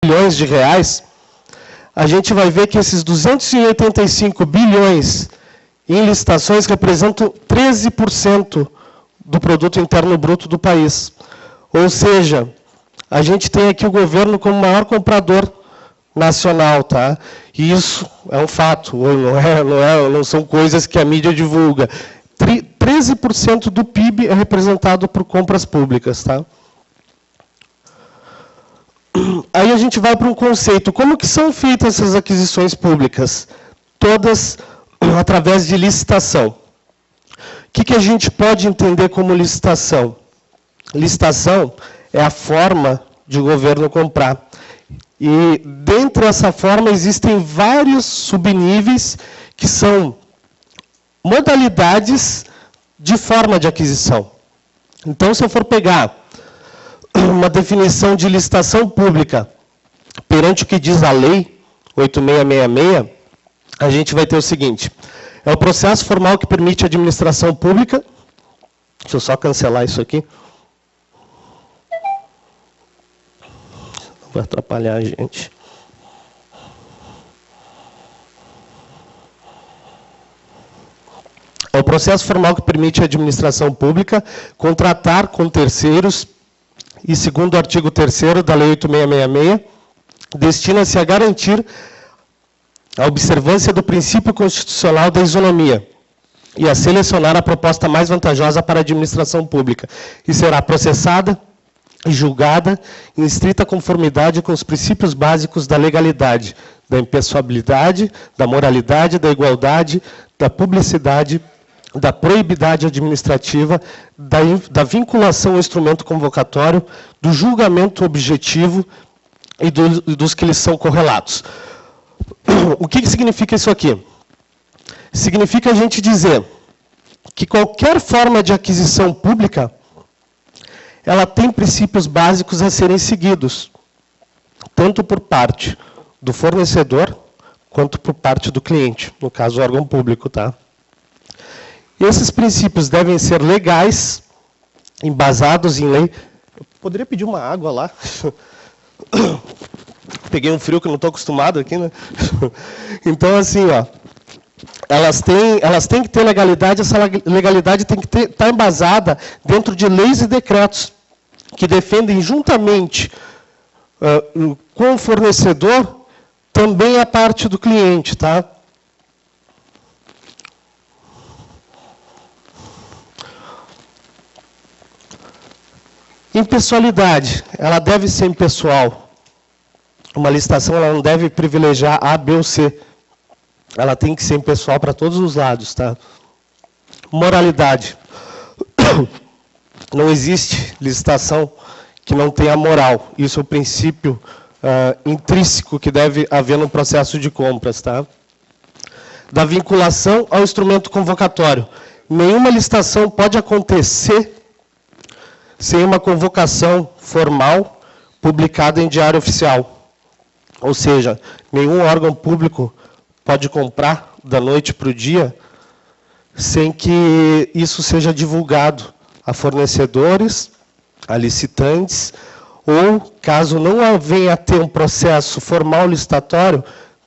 bilhões de reais, a gente vai ver que esses 285 bilhões em licitações representam 13% do produto interno bruto do país. Ou seja, a gente tem aqui o governo como maior comprador nacional, tá? E isso é um fato, não são coisas que a mídia divulga. 13% do PIB é representado por compras públicas, tá? Aí a gente vai para um conceito. Como que são feitas essas aquisições públicas? Todas através de licitação. O que a gente pode entender como licitação? Licitação é a forma de o governo comprar. E dentro dessa forma existem vários subníveis que são modalidades de forma de aquisição. Então, se eu for pegar uma definição de licitação pública perante o que diz a lei 8666, a gente vai ter o seguinte: é o processo formal que permite a administração pública. Deixa eu só cancelar isso aqui. Não vai atrapalhar a gente. É o processo formal que permite a administração pública contratar com terceiros e, segundo o artigo 3º da Lei 8666, destina-se a garantir a observância do princípio constitucional da isonomia e a selecionar a proposta mais vantajosa para a administração pública, e será processada e julgada em estrita conformidade com os princípios básicos da legalidade, da impessoabilidade, da moralidade, da igualdade, da publicidade, da proibidade administrativa, da vinculação ao instrumento convocatório, do julgamento objetivo e dos que lhes são correlatos. O que significa isso aqui? Significa a gente dizer que qualquer forma de aquisição pública, ela tem princípios básicos a serem seguidos, tanto por parte do fornecedor, quanto por parte do cliente, no caso, o órgão público, tá? Esses princípios devem ser legais, embasados em lei. Eu poderia pedir uma água lá? Peguei um frio que eu não estou acostumado aqui, né? Então, assim, ó, elas têm que ter legalidade, essa legalidade tem que estar embasada dentro de leis e decretos que defendem juntamente com o fornecedor também a parte do cliente, tá? Impessoalidade, ela deve ser impessoal. Uma licitação ela não deve privilegiar A, B ou C. Ela tem que ser impessoal para todos os lados, tá? Moralidade. Não existe licitação que não tenha moral. Isso é o princípio intrínseco que deve haver no processo de compras, tá? Da vinculação ao instrumento convocatório. Nenhuma licitação pode acontecer sem uma convocação formal publicada em diário oficial. Ou seja, nenhum órgão público pode comprar da noite para o dia sem que isso seja divulgado a fornecedores, a licitantes, ou, caso não venha a ter um processo formal licitatório,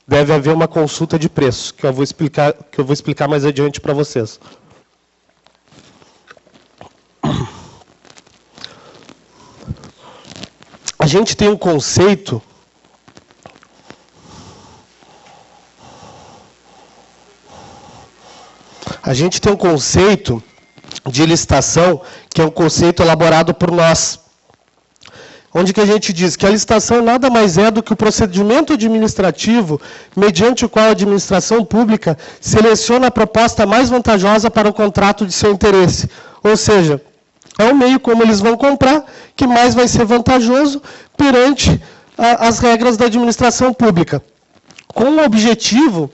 deve haver uma consulta de preço, que eu vou explicar mais adiante para vocês. A gente tem um conceito de licitação, que é um conceito elaborado por nós, onde que a gente diz que a licitação nada mais é do que o procedimento administrativo mediante o qual a administração pública seleciona a proposta mais vantajosa para o contrato de seu interesse. Ou seja, é o meio como eles vão comprar que mais vai ser vantajoso perante as regras da administração pública, com o objetivo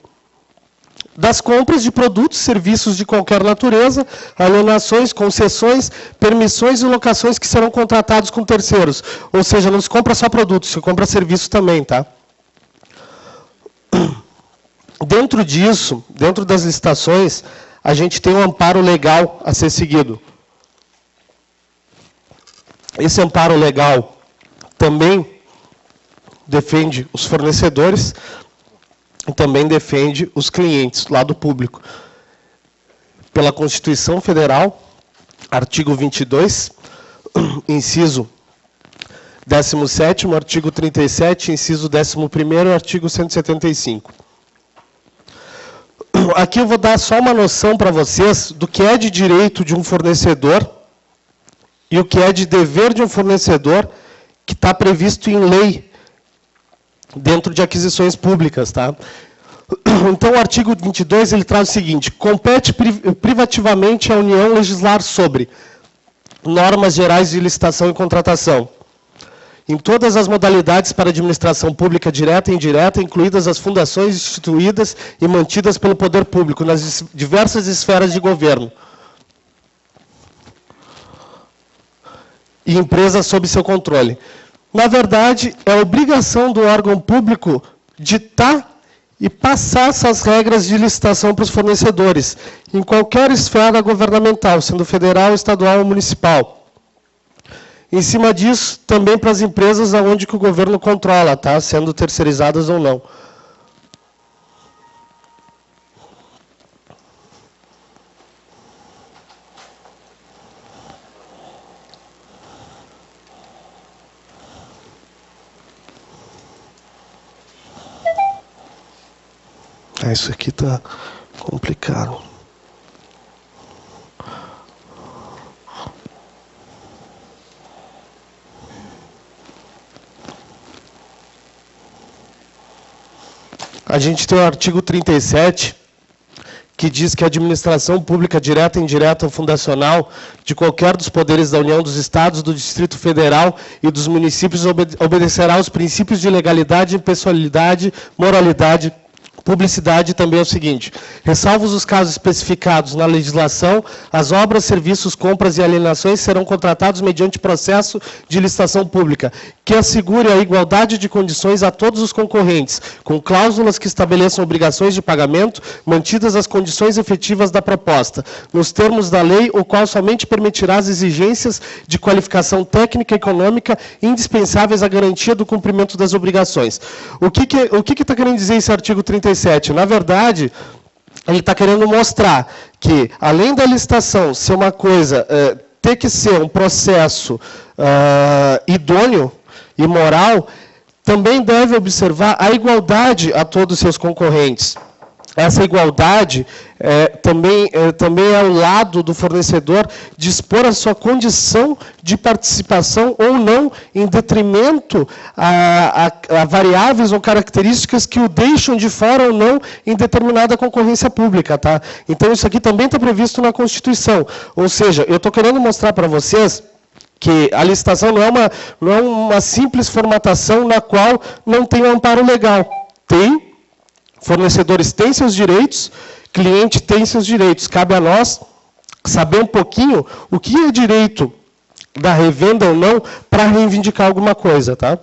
das compras de produtos e serviços de qualquer natureza, alienações, concessões, permissões e locações que serão contratados com terceiros. Ou seja, não se compra só produtos, se compra serviços também, tá? Dentro disso, dentro das licitações, a gente tem um amparo legal a ser seguido. Esse amparo legal também defende os fornecedores e também defende os clientes, lado público. Pela Constituição Federal, artigo 22, inciso 17º, artigo 37, inciso 11º, artigo 175. Aqui eu vou dar só uma noção para vocês do que é de direito de um fornecedor e o que é de dever de um fornecedor, que está previsto em lei dentro de aquisições públicas, tá? Então, o artigo 22, ele traz o seguinte: compete privativamente à União legislar sobre normas gerais de licitação e contratação, em todas as modalidades para administração pública direta e indireta, incluídas as fundações instituídas e mantidas pelo poder público nas diversas esferas de governo, e empresas sob seu controle. Na verdade, é obrigação do órgão público ditar e passar essas regras de licitação para os fornecedores, em qualquer esfera governamental, sendo federal, estadual ou municipal. Em cima disso, também para as empresas onde que o governo controla, tá? Sendo terceirizadas ou não. Isso aqui está complicado. A gente tem o artigo 37, que diz que a administração pública direta, indireta ou fundacional de qualquer dos poderes da União, dos Estados, do Distrito Federal e dos municípios obedecerá aos princípios de legalidade, impessoalidade, moralidade, publicidade. Também é o seguinte: ressalvos os casos especificados na legislação, as obras, serviços, compras e alienações serão contratados mediante processo de licitação pública, que assegure a igualdade de condições a todos os concorrentes, com cláusulas que estabeleçam obrigações de pagamento, mantidas as condições efetivas da proposta, nos termos da lei, o qual somente permitirá as exigências de qualificação técnica e econômica indispensáveis à garantia do cumprimento das obrigações. O que está querendo dizer esse artigo 37? Na verdade, ele está querendo mostrar que, além da licitação ser uma coisa, ter que ser um processo idôneo e moral, também deve observar a igualdade a todos os seus concorrentes. Essa igualdade também é o lado do fornecedor dispor a sua condição de participação ou não, em detrimento a variáveis ou características que o deixam de fora ou não em determinada concorrência pública. Tá? Então, isso aqui também está previsto na Constituição. Ou seja, eu estou querendo mostrar para vocês que a licitação não é uma simples formatação na qual não tem um amparo legal. Tem. Fornecedores têm seus direitos, cliente tem seus direitos. Cabe a nós saber um pouquinho o que é direito da revenda ou não para reivindicar alguma coisa, tá?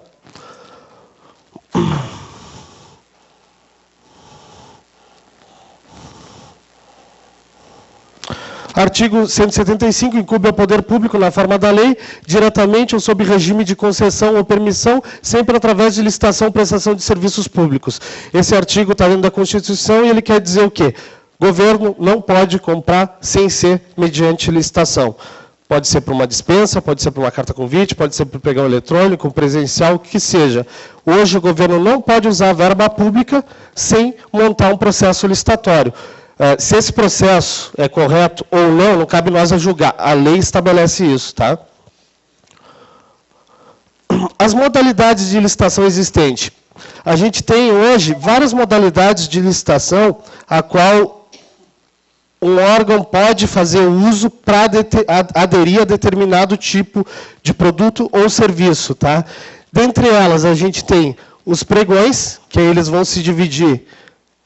Artigo 175, incumbe ao poder público, na forma da lei, diretamente ou sob regime de concessão ou permissão, sempre através de licitação ou prestação de serviços públicos. Esse artigo está dentro da Constituição e ele quer dizer o quê? Governo não pode comprar sem ser mediante licitação. Pode ser por uma dispensa, pode ser por uma carta convite, pode ser por pregão eletrônico, presencial, o que seja. Hoje o governo não pode usar a verba pública sem montar um processo licitatório. Se esse processo é correto ou não, não cabe nós a julgar. A lei estabelece isso, tá? As modalidades de licitação existentes. A gente tem hoje várias modalidades de licitação a qual um órgão pode fazer uso para aderir a determinado tipo de produto ou serviço, tá? Dentre elas, a gente tem os pregões, que aí eles vão se dividir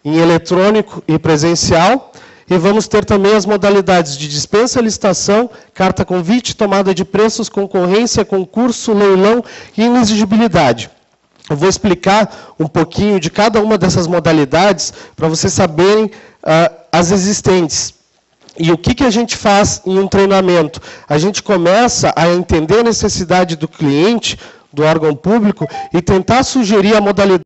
em eletrônico e presencial, e vamos ter também as modalidades de dispensa, licitação, carta convite, tomada de preços, concorrência, concurso, leilão e inexigibilidade. Eu vou explicar um pouquinho de cada uma dessas modalidades para vocês saberem as existentes. E o que a gente faz em um treinamento? A gente começa a entender a necessidade do cliente do órgão público e tentar sugerir a modalidade